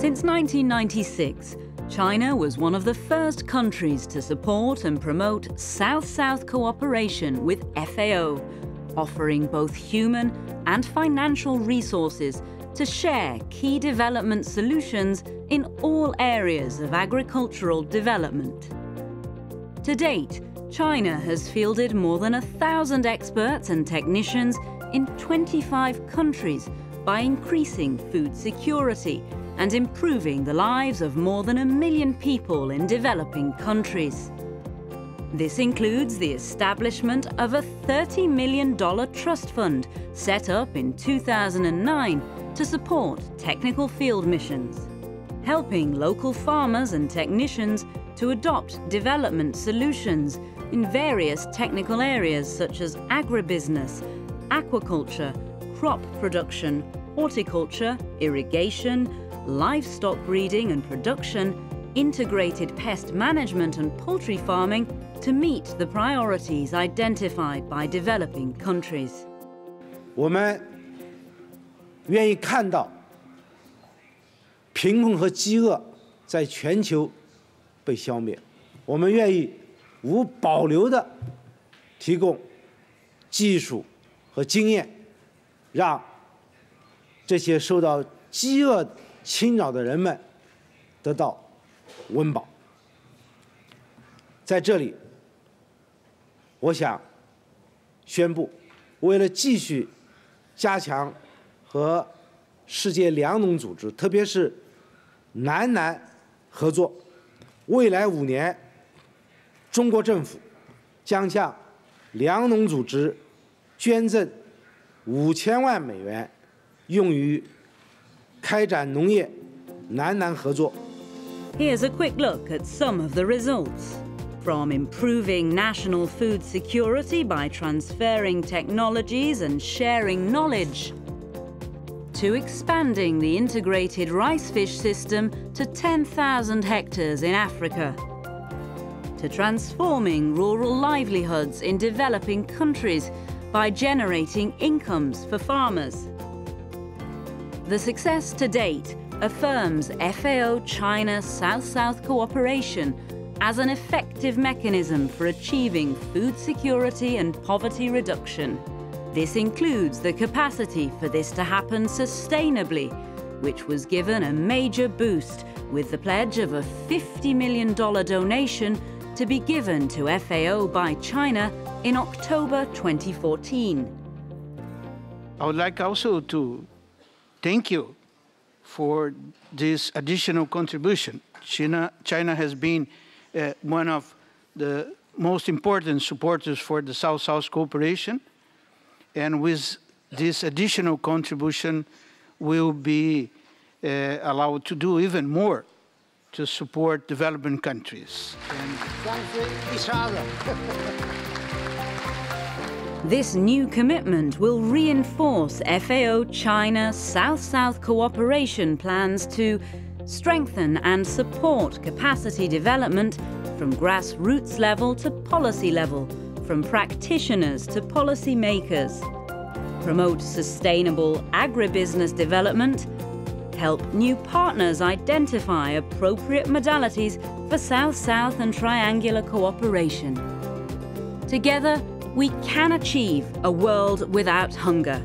Since 1996, China was one of the first countries to support and promote South-South cooperation with FAO, offering both human and financial resources to share key development solutions in all areas of agricultural development. To date, China has fielded more than 1,000 experts and technicians in 25 countries by increasing food security and improving the lives of more than 1 million people in developing countries. This includes the establishment of a $30 million trust fund set up in 2009 to support technical field missions, helping local farmers and technicians to adopt development solutions in various technical areas such as agribusiness, aquaculture, crop production, horticulture, irrigation, livestock breeding and production, integrated pest management and poultry farming to meet the priorities identified by developing countries. 我们愿意看到贫困和饥饿在全球被消灭，我们愿意无保留地提供技术和经验，让这些受到饥饿侵扰的人们得到温饱。在这里，我想宣布，为了继续加强和世界粮农组织，特别是南合作，未来5年，中国政府将向粮农组织捐赠5000万美元，用于开展农业南合作。 Here's a quick look at some of the results. From improving national food security by transferring technologies and sharing knowledge, to expanding the integrated rice fish system to 10,000 hectares in Africa, to transforming rural livelihoods in developing countries by generating incomes for farmers. The success to date affirms FAO China South-South cooperation as an effective mechanism for achieving food security and poverty reduction. This includes the capacity for this to happen sustainably, which was given a major boost with the pledge of a $50 million donation to be given to FAO by China in October 2014. I would like also to thank you for this additional contribution. China has been one of the most important supporters for the South-South cooperation, and with this additional contribution, we'll be allowed to do even more to support developing countries. This new commitment will reinforce FAO China South-South cooperation plans to strengthen and support capacity development from grassroots level to policy level, from practitioners to policy makers, promote sustainable agribusiness development, help new partners identify appropriate modalities for South-South and triangular cooperation. Together, we can achieve a world without hunger.